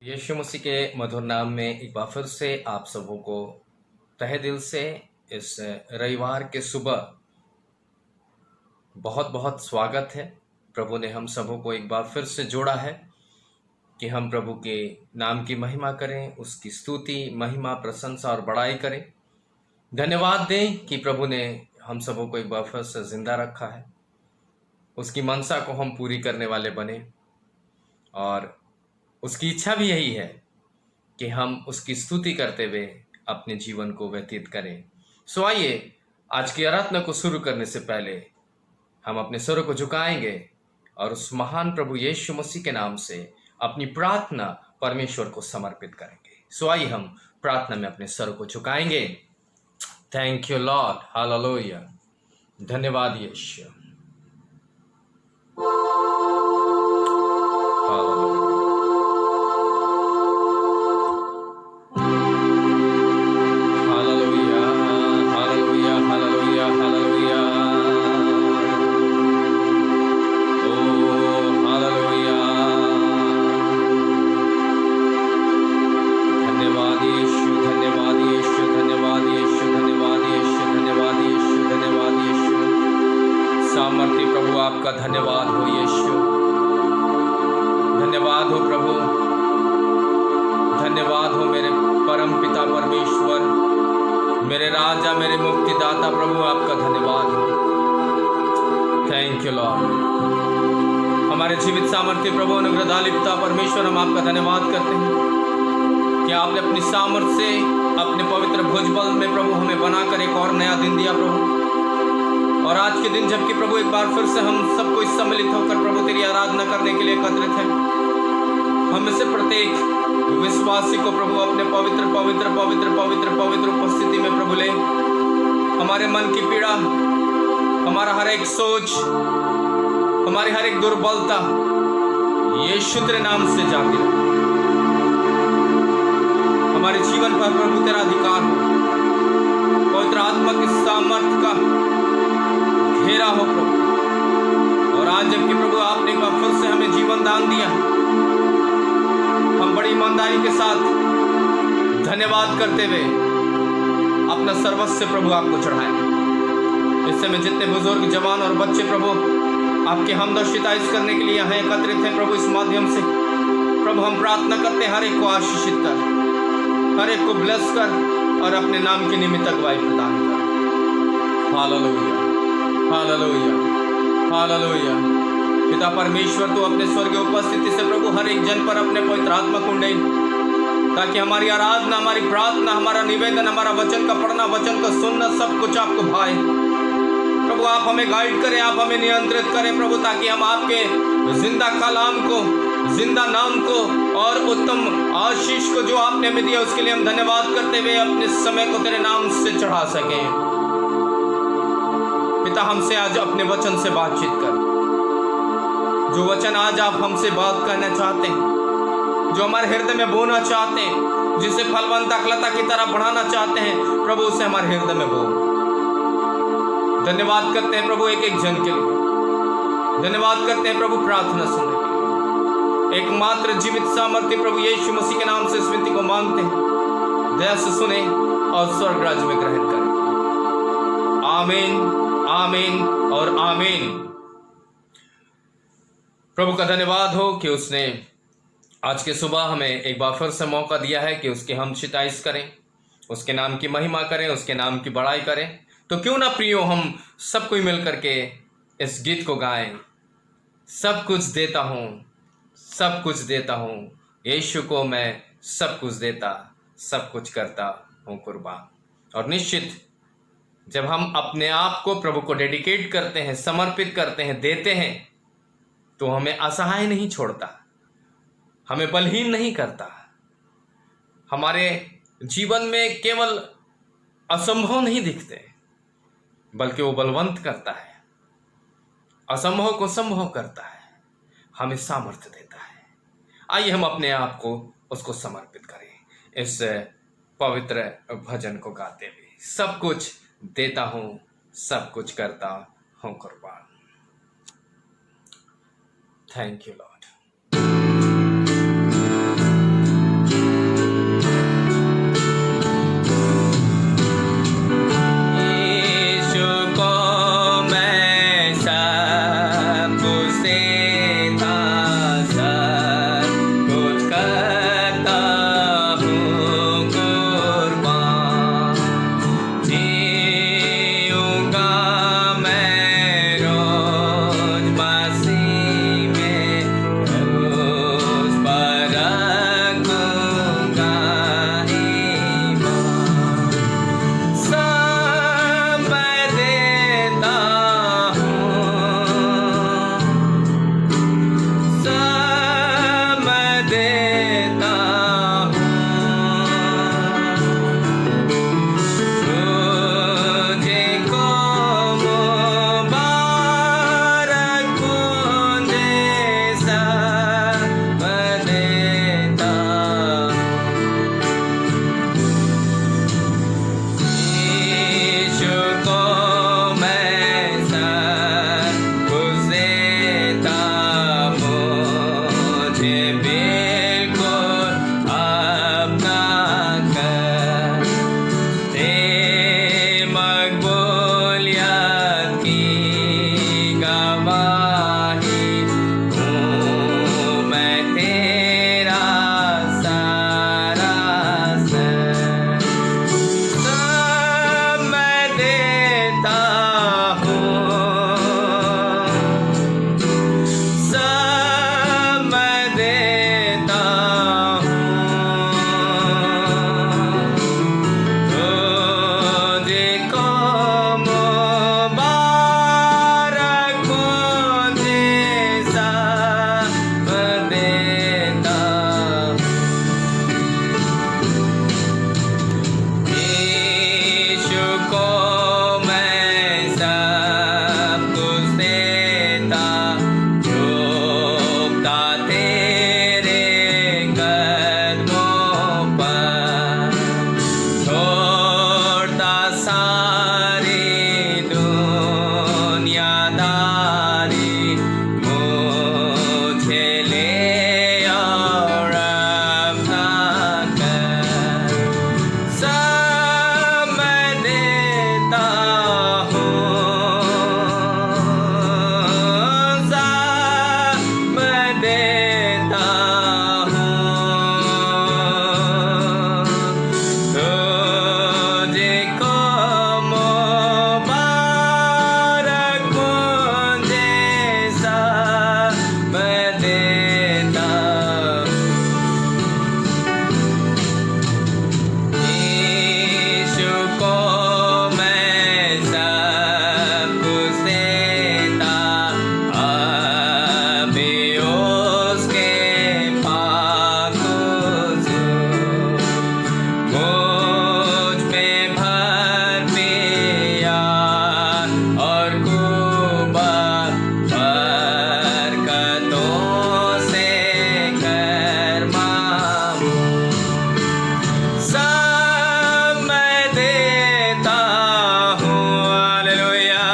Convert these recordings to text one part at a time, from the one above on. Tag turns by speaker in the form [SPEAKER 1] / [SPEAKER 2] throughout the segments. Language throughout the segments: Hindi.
[SPEAKER 1] यीशु मसीह के मधुर नाम में एक बार फिर से आप सबों को तहे दिल से इस रविवार के सुबह बहुत बहुत स्वागत है। प्रभु ने हम सबों को एक बार फिर से जोड़ा है कि हम प्रभु के नाम की महिमा करें, उसकी स्तुति, महिमा, प्रशंसा और बड़ाई करें। धन्यवाद दें कि प्रभु ने हम सबों को एक बार फिर से जिंदा रखा है, उसकी मनसा को हम पूरी करने वाले बने और उसकी इच्छा भी यही है कि हम उसकी स्तुति करते हुए अपने जीवन को व्यतीत करें। सो आइए आज की आराधना को शुरू करने से पहले हम अपने स्वरों को झुकाएंगे और उस महान प्रभु यीशु मसीह के नाम से अपनी प्रार्थना परमेश्वर को समर्पित करेंगे। सो आइए हम प्रार्थना में अपने स्वरों को झुकाएंगे। Thank you lord, hallelujah. धन्यवाद यीशु, हालेलुया। सामर्थ्य प्रभु आपका धन्यवाद हो यीशु, धन्यवाद हो प्रभु, धन्यवाद हो मेरे परम पिता परमेश्वर, मेरे राजा, मेरे मुक्तिदाता प्रभु, आपका धन्यवाद हो। Thank you Lord. हमारे जीवित सामर्थ्य प्रभु अनुग्रहशाली पिता परमेश्वर, हम आपका धन्यवाद करते हैं कि आपने अपनी सामर्थ्य से अपने पवित्र भुजबल में प्रभु हमें बनाकर एक और नया दिन दिया प्रभु। और आज के दिन जबकि प्रभु एक बार फिर से हम सबको इस सम्मिलित होकर प्रभु तेरी आराधना करने के लिए एकत्रित हैं, हम में से प्रत्येक विश्वासी को प्रभु अपने पवित्र पवित्र पवित्र पवित्र पवित्र उपस्थिति में प्रभु ले। हमारे मन की पीड़ा, हमारा हर एक सोच, हमारी हर एक दुर्बलता यीशु तेरे नाम से जाती रहे। हमारे जीवन पर प्रभु तेरा अधिकार हो, पवित्र आत्मा की सामर्थ का घेरा हो प्रभु। और आज जबकि प्रभु आपने एक बार फिर से हमें जीवन दान दिया, हम बड़ी ईमानदारी के साथ धन्यवाद करते हुए अपना सर्वस्व प्रभु आपको चढ़ाएं। इस समय जितने बुजुर्ग, जवान और बच्चे प्रभु आपके हमद और शितायत करने के लिए यहाँ एकत्रित हैं प्रभु, इस माध्यम से प्रभु हम प्रार्थना करते हैं हर एक को आशीषित कर, हर एक को ब्लेस कर और अपने नाम की निमित्त अगुवाई प्रदान कर। Hallelujah, hallelujah, hallelujah. पिता परमेश्वर तू अपने स्वर्गीय उपस्थिति से प्रभु हर एक जन पर अपने पवित्र आत्मा को उंडेल, ताकि हमारी आराधना, हमारी प्रार्थना, हमारा निवेदन, हमारा वचन का पढ़ना, वचन का सुनना, सब कुछ आपको भाए प्रभु। आप हमें गाइड करें, आप हमें नियंत्रित करें प्रभु, ताकि हम आपके जिंदा कलाम को, जिंदा नाम को और उत्तम आशीष को जो आपने हमें दिया उसके लिए हम धन्यवाद करते हुए अपने समय को तेरे नाम से चढ़ा सकें। पिता हमसे आज अपने वचन से बातचीत कर, जो वचन आज आप हमसे बात करना चाहते हैं, जो हमारे हृदय में बोना चाहते हैं, जिसे फलवंत अखलता की तरह बढ़ाना चाहते हैं प्रभु, उसे हमारे हृदय में बो। धन्यवाद करते हैं प्रभु एक एक जन के लिए, धन्यवाद करते हैं प्रभु प्रार्थना सुनने के लिए। एकमात्र जीवित सामर्थ्य प्रभु यीशु मसीह के नाम से इस विनती को मांगते हैं, दया से सुने और स्वर्ग राज्य में ग्रहण करें। आमीन, आमीन और आमीन। प्रभु का धन्यवाद हो कि उसने आज के सुबह हमें एक बार फिर से मौका दिया है कि उसके हम शितायत करें, उसके नाम की महिमा करें, उसके नाम की बड़ाई करें। तो क्यों ना प्रियो हम सब कोई मिल करके इस गीत को गाएं। सब कुछ देता हूँ, सब कुछ देता हूँ, यीशु को मैं सब कुछ देता, सब कुछ करता हूँ कुर्बान। और निश्चित जब हम अपने आप को प्रभु को डेडिकेट करते हैं, समर्पित करते हैं, देते हैं, तो हमें असहाय नहीं छोड़ता, हमें बलहीन नहीं करता। हमारे जीवन में केवल असंभव नहीं दिखते, बल्कि वो बलवंत करता है, असंभव को संभव करता है, हमें सामर्थ्य देता है। आइए हम अपने आप को उसको समर्पित करें इस पवित्र भजन को गाते हुए। सब कुछ देता हूँ, सब कुछ करता हूँ कुर्बान। Thank you Lord. जीऊंगा मैं रोज मसीह में, रोज परखूंगा ईमान। समय देता हूँ, समय देता हूँ, तुझको मुबारक मुझे सब देता हूँ। यीशु को मैं सब कुछ देता, मुझे बिल्कुल अपना कर। तेरी मकबूलियत की गवाही हूँ मैं तेरा सारा सर। सब मैं देता हूँ, सब मैं देता हूँ, तुझको मुबारक मुझे सब देता हूँ। यीशु को मैं सब कुछ देता, झुकता तेरे कदमों पर, छोड़ता सारी दुनियादारी, मुझे ले और अपना कर। सब मैं देता हूँ, सब मैं देता हूँ, तुझको मुबारक मुझे सब देता हूँ। यीशु को मैं सब कुछ देता, अभी उसके पाक हुजूर मुझ में भर पिया और खूब बरकतों से कर मामूर। सब मैं देता हूँ, हालेलुया,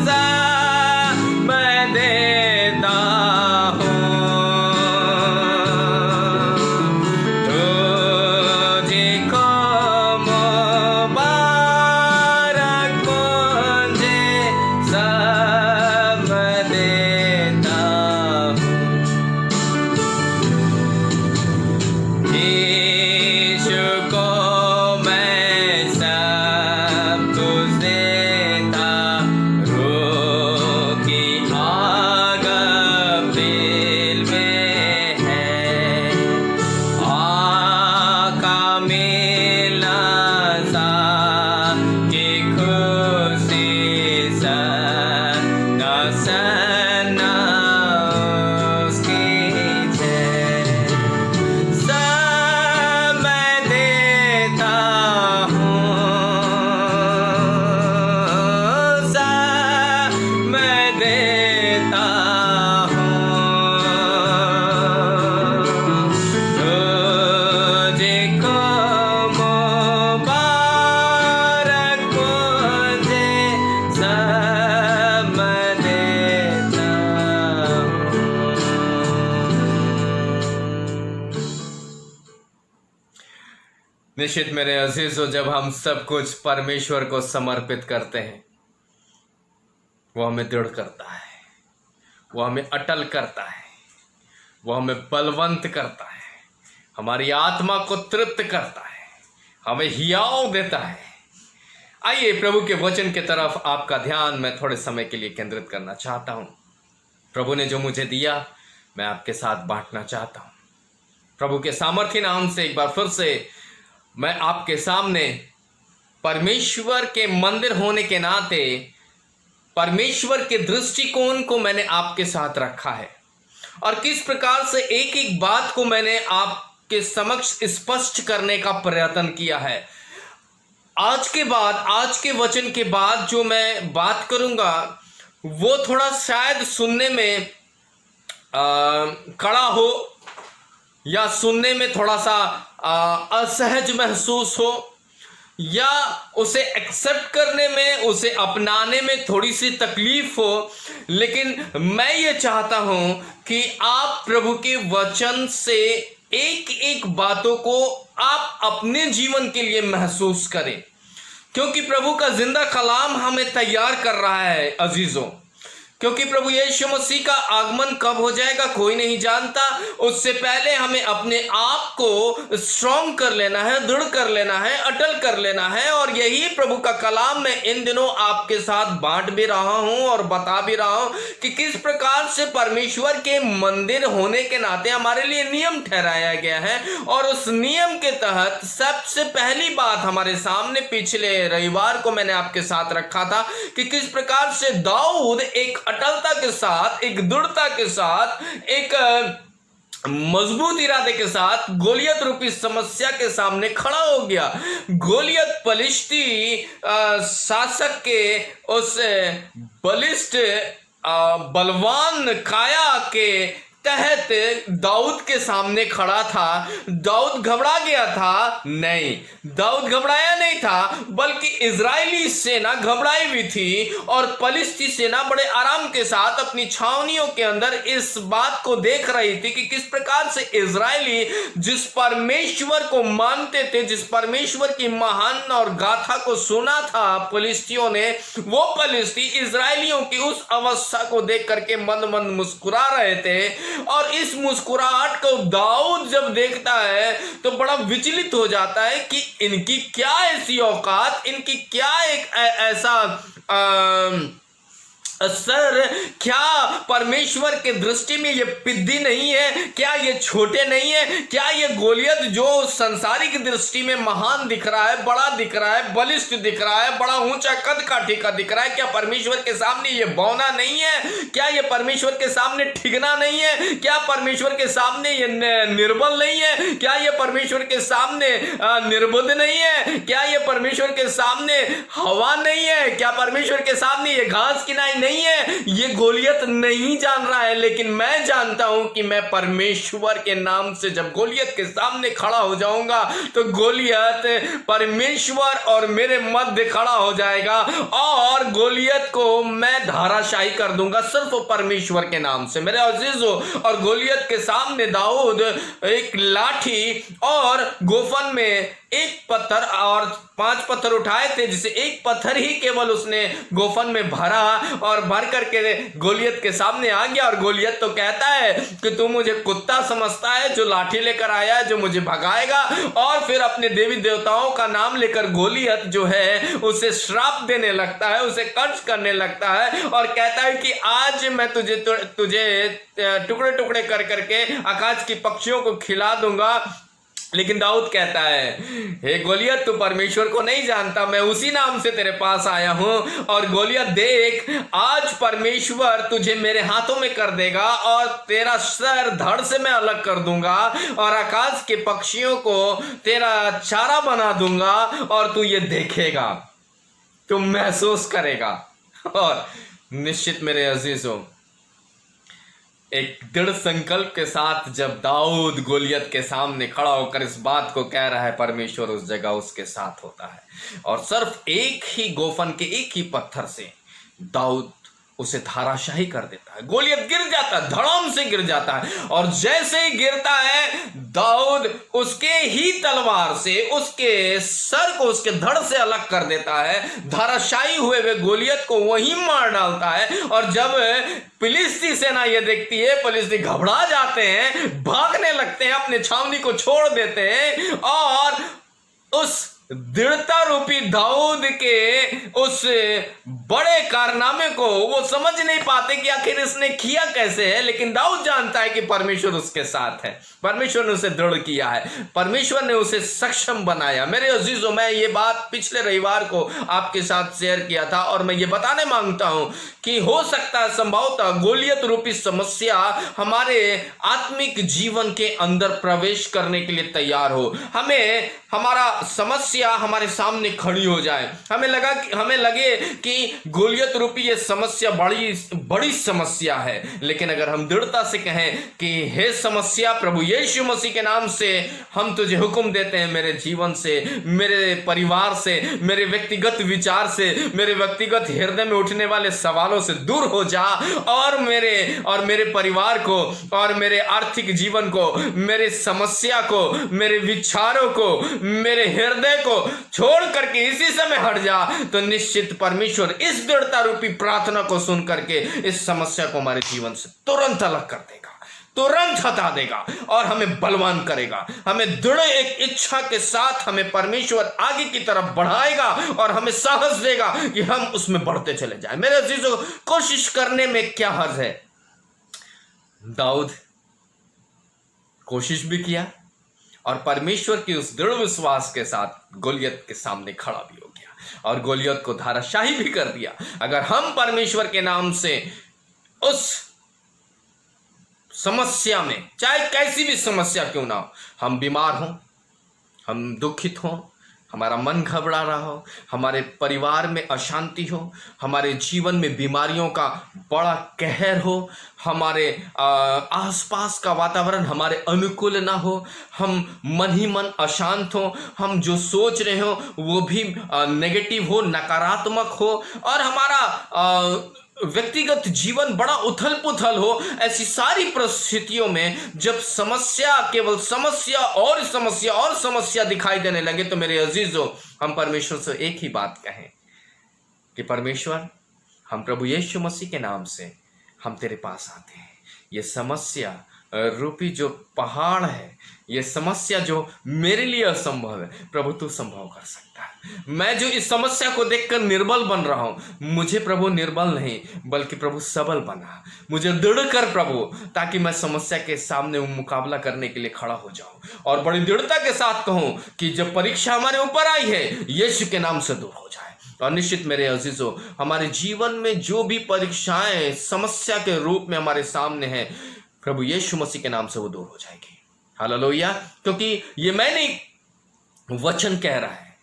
[SPEAKER 1] सब मैं देता हूँ, तुझको मुबारक मुझे सब देता हूँ। यीशु को मैं सब कुछ देता, रूह की आग दिल में है, आका मिलना सा की खुशी सना सना उसकी जय। सब मैं देता हूँ, सब मैं देता हूँ, तुझको मुबारक मुझे सब देता हूँ। निश्चित मेरे अजीजों, जब हम सब कुछ परमेश्वर को समर्पित करते हैं, वो हमें दृढ़ करता है, वो हमें अटल करता है, वो हमें बलवंत करता है, हमारी आत्मा को तृप्त करता है, हमें हियाव देता है। आइए प्रभु के वचन की तरफ आपका ध्यान मैं थोड़े समय के लिए केंद्रित करना चाहता हूँ। प्रभु ने जो मुझे दिया मैं आपके साथ बांटना चाहता हूँ। प्रभु के सामर्थ्य नाम से एक बार फिर से मैं आपके सामने परमेश्वर के मंदिर होने के नाते परमेश्वर के दृष्टिकोण को मैंने आपके साथ रखा है और किस प्रकार से एक एक बात को मैंने आपके समक्ष स्पष्ट करने का प्रयत्न किया है। आज के वचन के बाद जो मैं बात करूंगा वो थोड़ा शायद सुनने में कड़ा हो या सुनने में थोड़ा सा असहज महसूस हो या उसे एक्सेप्ट करने में, उसे अपनाने में थोड़ी सी तकलीफ हो, लेकिन मैं ये चाहता हूं कि आप प्रभु के वचन से एक एक बातों को आप अपने जीवन के लिए महसूस करें, क्योंकि प्रभु का जिंदा कलाम हमें तैयार कर रहा है अजीजों। क्योंकि प्रभु यीशु मसीह का आगमन कब हो जाएगा कोई नहीं जानता। उससे पहले हमें अपने आप को स्ट्रॉन्ग कर लेना है, दृढ़ कर लेना है, अटल कर लेना है। और यही प्रभु का कलाम मैं इन दिनों आपके साथ बांट भी रहा हूं और बता भी रहा हूं कि किस प्रकार से परमेश्वर के मंदिर होने के नाते हमारे लिए नियम ठहराया गया है। और उस नियम के तहत सबसे पहली बात हमारे सामने पिछले रविवार को मैंने आपके साथ रखा था कि किस प्रकार से दाऊद एक अटलता के साथ, एक दृढ़ता के साथ, एक मजबूत इरादे के साथ गोलियत रूपी समस्या के सामने खड़ा हो गया। गोलियत पलिश्ती शासक के उस बलिष्ठ बलवान काया के तहत दाऊद के सामने खड़ा था। दाऊद घबरा गया था? नहीं, दाऊद घबराया नहीं था, बल्कि इजरायली सेना घबराई हुई थी और पलिश्ती सेना बड़े आराम के साथ अपनी छावनियों के अंदर इस बात को देख रही थी कि किस प्रकार से इजरायली जिस परमेश्वर को मानते थे, जिस परमेश्वर की महान और गाथा को सुना था पलिश्तियों ने, वो पलिश्ती इजरायलियों की उस अवस्था को देख करके मंद मंद मुस्कुरा रहे थे। और इस मुस्कुराहट को दाऊद जब देखता है तो बड़ा विचलित हो जाता है कि इनकी क्या ऐसी औकात, इनकी क्या एक ऐसा सर, क्या परमेश्वर के दृष्टि में ये पिद्दी नहीं है? क्या ये छोटे नहीं है? क्या ये गोलियत जो संसारिक दृष्टि में महान दिख रहा है, बड़ा दिख रहा है, बलिष्ठ दिख रहा है, बड़ा ऊंचा कद काठी का दिख रहा है, क्या परमेश्वर के सामने ये बौना नहीं है? क्या ये परमेश्वर के सामने ठिगना नहीं है? क्या परमेश्वर के सामने ये निर्बल नहीं है? क्या ये परमेश्वर के सामने निर्बुद्ध नहीं है? क्या ये परमेश्वर के सामने हवा नहीं है? क्या परमेश्वर के सामने ये घास किनाई नहीं है? ये गोलियत नहीं जान रहा है, लेकिन मैं जानता हूं कि मैं परमेश्वर के नाम से जब गोलियत के सामने खड़ा हो जाऊंगा तो गोलियत परमेश्वर और मेरे मध्य खड़ा हो जाएगा और गोलियत को मैं धाराशाही कर दूंगा सिर्फ परमेश्वर के नाम से, मेरे अजीजों। और गोलियत के सामने दाऊद एक लाठी और गोफन में एक पत्थर और 5 पत्थर उठाए थे, जिसे एक पत्थर ही केवल उसने गोफन में भरा और भर करके गोलियत के सामने आ गया। और गोलियत तो कहता है कि तू मुझे कुत्ता समझता है जो लाठी लेकर आया है, जो मुझे भगाएगा। और फिर अपने देवी देवताओं का नाम लेकर गोलियत जो है उसे श्राप देने लगता है, उसे कर्ज करने लगता है और कहता है कि आज मैं तुझे टुकड़े टुकड़े कर करके आकाश की पक्षियों को खिला दूंगा। लेकिन दाऊद कहता है, हे गोलियत, तू परमेश्वर को नहीं जानता, मैं उसी नाम से तेरे पास आया हूं। और गोलियत देख, आज परमेश्वर तुझे मेरे हाथों में कर देगा और तेरा सर धड़ से मैं अलग कर दूंगा और आकाश के पक्षियों को तेरा चारा बना दूंगा और तू ये देखेगा, तू महसूस करेगा। और निश्चित मेरे अजीजों, एक दृढ़ संकल्प के साथ जब दाऊद गोलियत के सामने खड़ा होकर इस बात को कह रहा है, परमेश्वर उस जगह उसके साथ होता है। और सिर्फ एक ही गोफन के एक ही पत्थर से दाऊद उसे धाराशाही कर देता है। गोलियत गिर जाता है, धड़ाम से गिर जाता है। और जैसे ही गिरता है, दाऊद उसके ही तलवार से उसके सर को उसके धड़ से अलग कर देता है। धाराशाही हुए वे गोलियत को वहीं मार डालता है। और जब फिलिस्ती सेना ये देखती है, फिलिस्ती घबरा जाते हैं, भागने लगते हैं, अपने छावनी को छोड़ देते हैं और उस दृढ़ता रूपी दाऊद के उस बड़े कारनामे को वो समझ नहीं पाते कि आखिर इसने किया कैसे है, लेकिन दाऊद जानता है कि परमेश्वर उसके साथ है, परमेश्वर ने उसे दृढ़ किया है, परमेश्वर ने उसे सक्षम बनाया। मेरे अजीजों, मैं ये बात पिछले रविवार को आपके साथ शेयर किया था और मैं ये बताने मांगता हूं कि हो सकता है संभवतः गोलियत रूपी समस्या हमारे आत्मिक जीवन के अंदर प्रवेश करने के लिए तैयार हो। हमें हमारा समस्या हमारे सामने खड़ी हो जाए, हमें लगे कि गोलियत रूपी ये समस्या बड़ी समस्या है, लेकिन अगर हम दृढ़ता से कहें कि हे समस्या, प्रभु यीशु मसीह के नाम से हम तुझे हुक्म देते हैं, मेरे जीवन से, मेरे परिवार से, मेरे व्यक्तिगत विचार से, मेरे व्यक्तिगत हृदय में उठने वाले सवालों से दूर हो जा और मेरे परिवार को और मेरे आर्थिक जीवन को, मेरे समस्या को, मेरे विचारों को, मेरे हृदय को छोड़ करके इसी समय हट जा, तो निश्चित परमेश्वर इस दृढ़ता रूपी प्रार्थना को सुन करके इस समस्या को हमारे जीवन से तुरंत अलग कर देगा, तुरंत हटा देगा और हमें बलवान करेगा। हमें दृढ़ एक इच्छा के साथ हमें परमेश्वर आगे की तरफ बढ़ाएगा और हमें साहस देगा कि हम उसमें बढ़ते चले जाएं। मेरे अजीजों, कोशिश करने में क्या हर्ज है? दाऊद कोशिश भी किया और परमेश्वर की उस दृढ़ विश्वास के साथ गोलियत के सामने खड़ा भी हो गया और गोलियत को धाराशाही भी कर दिया। अगर हम परमेश्वर के नाम से उस समस्या में, चाहे कैसी भी समस्या क्यों ना हो, हम बीमार हों, हम दुखित हों, हमारा मन घबरा रहा हो, हमारे परिवार में अशांति हो, हमारे जीवन में बीमारियों का बड़ा कहर हो, हमारे आसपास का वातावरण हमारे अनुकूल ना हो, हम मन ही मन अशांत हो, हम जो सोच रहे हो वो भी नेगेटिव हो, नकारात्मक हो और हमारा व्यक्तिगत जीवन बड़ा उथल पुथल हो, ऐसी सारी परिस्थितियों में जब समस्या, केवल समस्या और समस्या और समस्या दिखाई देने लगे, तो मेरे अजीजों, हम परमेश्वर से एक ही बात कहें कि परमेश्वर, हम प्रभु यीशु मसीह के नाम से हम तेरे पास आते हैं। ये समस्या रूपी जो पहाड़ है, ये समस्या जो मेरे लिए असंभव है, प्रभु तू संभव कर सकता है। मैं जो इस समस्या को देखकर निर्बल बन रहा हूं, मुझे प्रभु निर्बल नहीं बल्कि प्रभु सबल बना, मुझे दृढ़ कर प्रभु, ताकि मैं समस्या के सामने मुकाबला करने के लिए खड़ा हो जाऊं और बड़ी दृढ़ता के साथ कहूं कि जब परीक्षा हमारे ऊपर आई है, यीशु के नाम से दूर हो जाए। और निश्चित मेरे अजीजों, हमारे जीवन में जो भी परीक्षाएं समस्या के रूप में हमारे सामने है, प्रभु यीशु मसीह के नाम से वो दूर हो जाएगी। हालेलुया। क्योंकि ये मैं नहीं, वचन कह रहा है,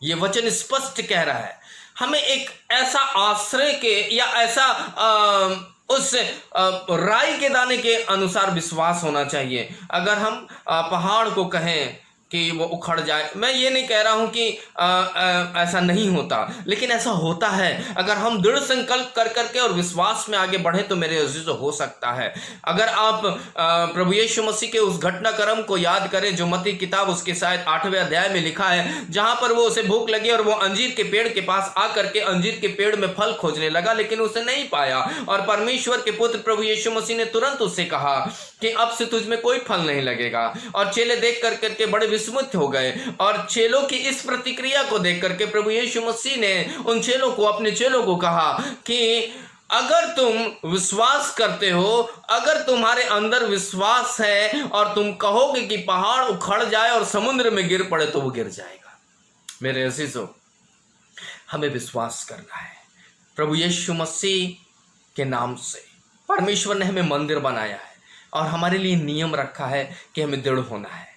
[SPEAKER 1] ये वचन स्पष्ट कह रहा है। हमें एक ऐसा आश्रय के या ऐसा उस राई के दाने के अनुसार विश्वास होना चाहिए। अगर हम पहाड़ को कहें कि वो उखड़ जाए, मैं ये नहीं कह रहा हूं कि ऐसा नहीं होता, लेकिन ऐसा होता है। अगर हम दृढ़ संकल्प कर करके और विश्वास में आगे बढ़े तो मेरे अजीजों हो सकता है। अगर आप प्रभु यीशु मसीह के उस घटनाक्रम को याद करें जो मत्ती किताब उसके शायद 8वें अध्याय में लिखा है, जहां पर वो उसे भूख लगी और वो अंजीर के पेड़ के पास आकर के अंजीर के पेड़ में फल खोजने लगा, लेकिन उसे नहीं पाया और परमेश्वर के पुत्र प्रभु यीशु मसीह ने तुरंत उससे कहा कि अब से तुझ में कोई फल नहीं लगेगा। और चेले देख करके बड़े विस्मित हो गए और चेलों की इस प्रतिक्रिया को देख करके प्रभु यीशु मसीह ने उन चेलों को, अपने चेलों को कहा कि अगर तुम विश्वास करते हो, अगर तुम्हारे अंदर विश्वास है और तुम कहोगे कि पहाड़ उखड़ जाए और समुद्र में गिर पड़े तो वो गिर जाएगा। मेरे अजीजों, हमें विश्वास करना है। प्रभु यीशु मसीह के नाम से परमेश्वर ने हमें मंदिर बनाया है और हमारे लिए नियम रखा है कि हमें दृढ़ होना है,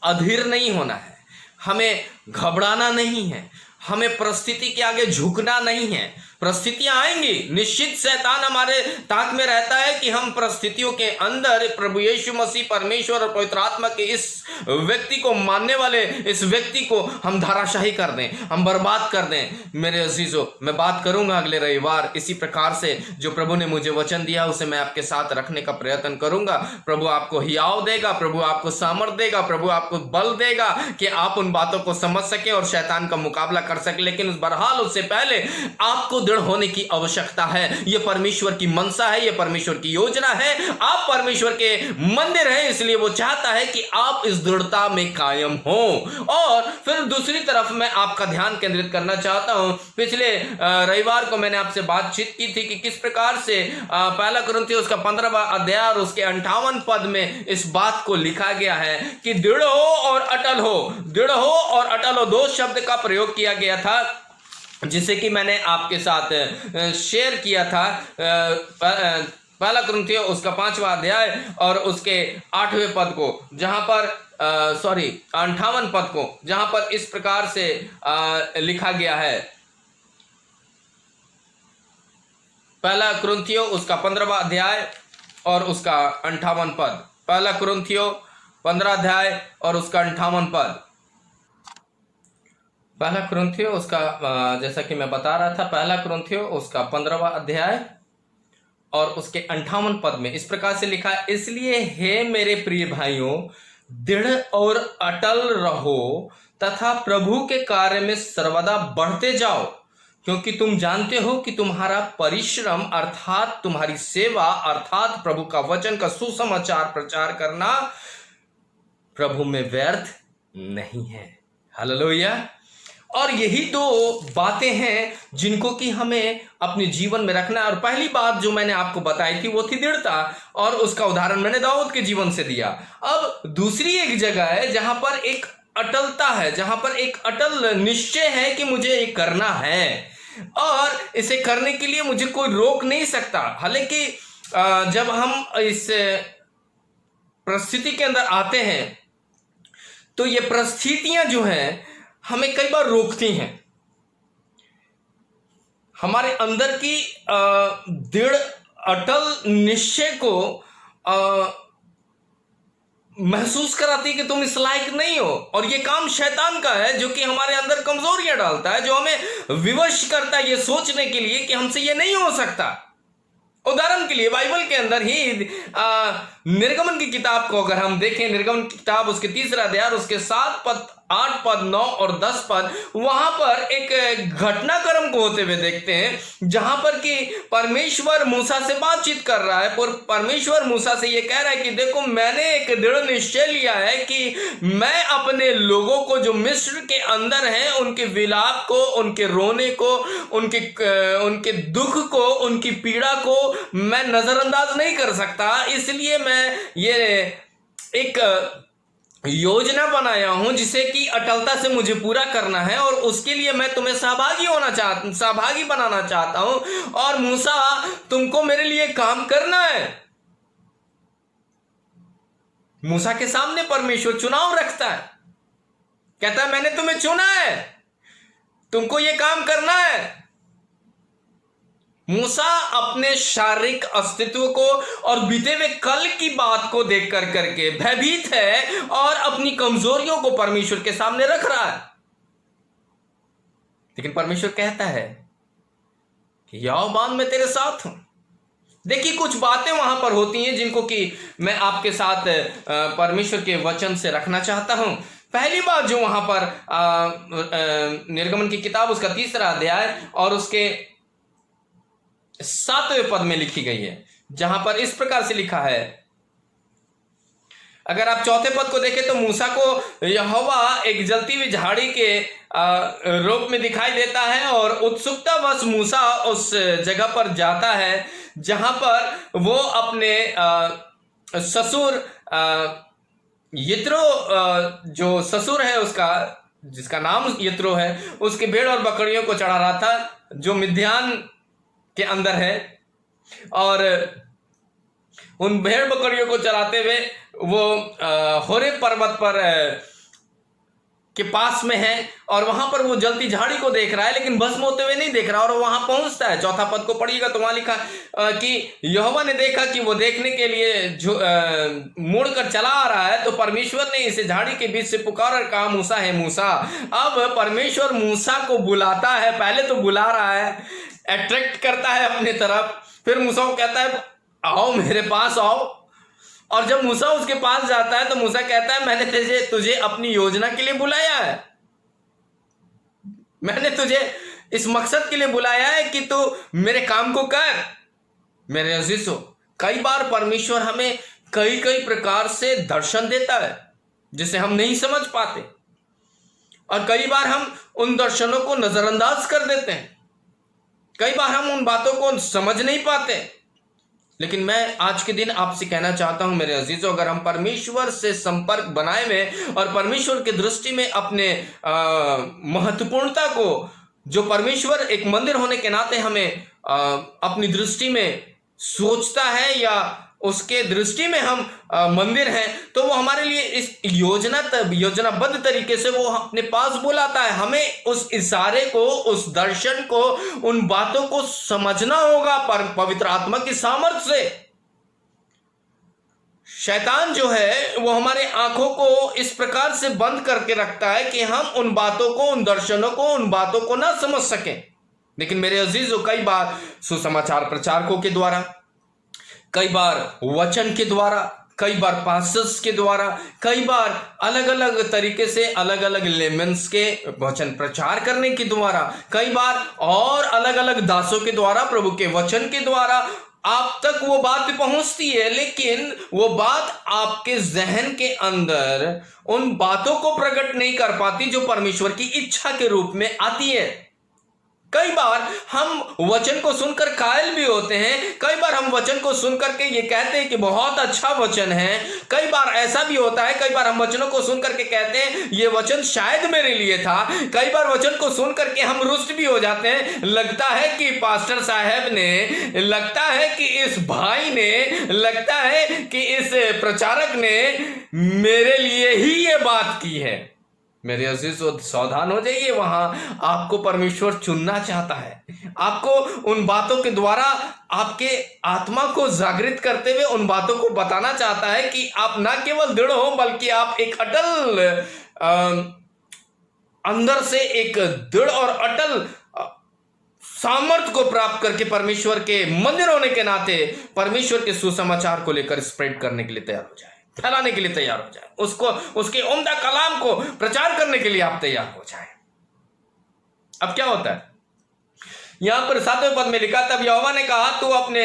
[SPEAKER 1] अधीर नहीं होना है, हमें घबराना नहीं है, हमें परिस्थिति के आगे झुकना नहीं है। परिस्थितियां आएंगी, निश्चित शैतान हमारे ताक में रहता है कि हम परिस्थितियों के अंदर प्रभु यीशु मसीह, परमेश्वर और पवित्र आत्मा के इस व्यक्ति को मानने वाले इस व्यक्ति को हम धाराशाही कर दें, हम बर्बाद कर दें। मेरे अजीजों, मैं बात करूंगा अगले रविवार इसी प्रकार से, जो प्रभु ने मुझे वचन दिया उसे मैं आपके साथ रखने का प्रयत्न करूंगा। प्रभु आपको हियाव देगा, प्रभु आपको सामर्थ देगा, प्रभु आपको बल देगा कि आप उन बातों को समझ सकें और शैतान का मुकाबला कर सके, लेकिन बहरहाल उससे पहले आपको दृढ़ होने की आवश्यकता है। यह परमेश्वर की मनसा है, यह परमेश्वर की योजना है। आप परमेश्वर के मंदिर हैं, इसलिए वो चाहता है कि आप इस दृढ़ता में कायम हो। और फिर दूसरी तरफ मैं आपका ध्यान केंद्रित करना चाहता हूं। पिछले रविवार को मैंने आपसे बातचीत की थी कि किस प्रकार से पहला कुरिन्थियों उसका 15वां अध्याय और उसके 58 पद में इस बात को लिखा गया है कि दृढ़ हो और अटल हो। दृढ़ हो और अटल हो, दो शब्द का प्रयोग किया गया था, जिसे कि मैंने आपके साथ शेयर किया था। पहला कुरिन्थियों उसका 5वां अध्याय और उसके 8वें पद को, जहां पर 58 पद को, जहां पर इस प्रकार से लिखा गया है। पहला कुरिन्थियों उसका 15वां अध्याय और उसका 58 पद। पहला कुरिन्थियों 15 अध्याय और उसका 58 पद। पहला कुरिन्थियों उसका जैसा कि मैं बता रहा था, पहला कुरिन्थियों उसका 15वां अध्याय और उसके 58 पद में इस प्रकार से लिखा है, इसलिए हे मेरे प्रिय भाइयों, दृढ़ और अटल रहो तथा प्रभु के कार्य में सर्वदा बढ़ते जाओ, क्योंकि तुम जानते हो कि तुम्हारा परिश्रम अर्थात तुम्हारी सेवा अर्थात प्रभु का वचन का सुसमाचार प्रचार करना प्रभु में व्यर्थ नहीं है। हालेलुया। और यही दो बातें हैं जिनको कि हमें अपने जीवन में रखना है। और पहली बात जो मैंने आपको बताई थी वो थी दृढ़ता, और उसका उदाहरण मैंने दाऊद के जीवन से दिया। अब दूसरी एक जगह है जहां पर एक अटलता है, जहां पर एक अटल निश्चय है कि मुझे ये करना है और इसे करने के लिए मुझे कोई रोक नहीं सकता। हालांकि जब हम इस परिस्थिति के अंदर आते हैं तो ये परिस्थितियां जो हैं हमें कई बार रोकती हैं। हमारे अंदर की दृढ़ अटल निश्चय को महसूस कराती कि तुम इस लायक नहीं हो। और ये काम शैतान का है जो कि हमारे अंदर कमजोरियां डालता है, जो हमें विवश करता है ये सोचने के लिए कि हमसे ये नहीं हो सकता। उदाहरण के लिए बाइबल के अंदर ही निर्गमन की किताब को अगर हम देखें, निर्गमन की किताब उसके 3रा अध्याय उसके 7 पद 8 पद 9 और 10 पद, वहां पर एक घटनाक्रम को होते हुए देखते हैं जहां पर कि परमेश्वर मूसा से बातचीत कर रहा है। परमेश्वर मूसा से ये कह रहा है कि देखो, मैंने एक दृढ़ निश्चय लिया है कि मैं अपने लोगों को जो मिस्र के अंदर हैं उनके विलाप को, उनके रोने को, उनके दुख को, उनकी पीड़ा को मैं नजरअंदाज नहीं कर सकता। इसलिए मैं ये एक योजना बनाया हूं जिसे कि अटलता से मुझे पूरा करना है, और उसके लिए मैं तुम्हें सहभागी बनाना चाहता हूं। और मूसा, तुमको मेरे लिए काम करना है। मूसा के सामने परमेश्वर चुनाव रखता है, कहता है मैंने तुम्हें चुना है, तुमको यह काम करना है। मूसा अपने शारीरिक अस्तित्व को और बीते हुए कल की बात को देख करके भयभीत है और अपनी कमजोरियों को परमेश्वर के सामने रख रहा है। लेकिन परमेश्वर कहता है कि याओ बांध, मैं तेरे साथ हूं। देखिए, कुछ बातें वहां पर होती हैं जिनको कि मैं आपके साथ परमेश्वर के वचन से रखना चाहता हूं। पहली बात जो वहां पर निर्गमन की किताब उसका 3रा अध्याय और उसके 7वें पद में लिखी गई है, जहां पर इस प्रकार से लिखा है। अगर आप 4थे पद को देखें तो मूसा को यहोवा एक जलती हुई झाड़ी के रूप में दिखाई देता है और उत्सुकतावश मूसा उस जगह पर जाता है जहां पर वो अपने ससुर यित्रो, जो ससुर है उसका, जिसका नाम यित्रो है, उसके भेड़ और बकरियों को चढ़ा रहा था जो मिद्यान के अंदर है। और उन भेड़ बकरियों को चराते हुए वो होरेब पर्वत पर के पास में है और वहां पर वो जलती झाड़ी को देख रहा है, लेकिन भस्म होते हुए नहीं देख रहा। और वहां पहुंचता है, 4था पद को पढ़िएगा तो वहां लिखा कि यहोवा ने देखा कि वो देखने के लिए मुड़कर चला आ रहा है, तो परमेश्वर ने इसे झाड़ी के बीच से पुकार और कहा, मूसा है मूसा। अब परमेश्वर मूसा को बुलाता है, पहले तो बुला रहा है, अट्रैक्ट करता है अपनी तरफ, फिर मूसा को कहता है आओ मेरे पास आओ। और जब मूसा उसके पास जाता है तो मूसा कहता है मैंने तुझे अपनी योजना के लिए बुलाया है। मैंने तुझे इस मकसद के लिए बुलाया है कि तू मेरे काम को कर। मेरे अजीजों, कई बार परमेश्वर हमें कई कई प्रकार से दर्शन देता है जिसे हम नहीं समझ पाते, और कई बार हम उन दर्शनों को नजरअंदाज कर देते हैं। कई बार हम उन बातों को समझ नहीं पाते। लेकिन मैं आज के दिन आपसे कहना चाहता हूं मेरे अजीजों, अगर हम परमेश्वर से संपर्क बनाए हुए और परमेश्वर की दृष्टि में अपने महत्वपूर्णता को, जो परमेश्वर एक मंदिर होने के नाते हमें अपनी दृष्टि में सोचता है या उसके दृष्टि में हम मंदिर हैं, तो वो हमारे लिए इस योजनाबद्ध तरीके से वो अपने पास बुलाता है। हमें उस इशारे को, उस दर्शन को, उन बातों को समझना होगा पवित्र आत्मा की सामर्थ्य से। शैतान जो है वो हमारे आंखों को इस प्रकार से बंद करके रखता है कि हम उन बातों को, उन दर्शनों को, उन बातों को ना समझ सकें। लेकिन मेरे अजीजों, कई बार सुसमाचार प्रचारकों के द्वारा, कई बार वचन के द्वारा, कई बार पास्टर्स के द्वारा, कई बार अलग अलग तरीके से अलग अलग लेमेंस के वचन प्रचार करने के द्वारा, कई बार और अलग अलग दासों के द्वारा, प्रभु के वचन के द्वारा आप तक वो बात पहुंचती है, लेकिन वो बात आपके जहन के अंदर उन बातों को प्रकट नहीं कर पाती जो परमेश्वर की इच्छा के रूप में आती है। कई बार हम वचन को सुनकर कायल भी होते हैं। कई बार हम वचन को सुनकर के ये कहते हैं कि बहुत अच्छा वचन है। कई बार ऐसा भी होता है, कई बार हम वचनों को सुनकर के कहते हैं ये वचन शायद मेरे लिए था। कई बार वचन को सुनकर के हम रुष्ट भी हो जाते हैं। लगता है कि पास्टर साहब ने, लगता है कि इस भाई ने, लगता है कि इस प्रचारक ने मेरे लिए ही ये बात की है। मेरे अजीजों, सावधान हो जाइए, वहां आपको परमेश्वर चुनना चाहता है। आपको उन बातों के द्वारा आपके आत्मा को जागृत करते हुए उन बातों को बताना चाहता है कि आप ना केवल दृढ़ हो, बल्कि आप एक अटल अंदर से एक दृढ़ और अटल सामर्थ्य को प्राप्त करके परमेश्वर के मंदिर होने के नाते परमेश्वर के सुसमाचार को लेकर स्प्रेड करने के लिए तैयार हो जाए, फैलाने के लिए तैयार हो जाए, उसको, उसके उम्दा कलाम को प्रचार करने के लिए आप तैयार हो जाए। अब क्या होता है, यहां पर 7वें पद में लिखा, तब यहोवा ने कहा तू अपने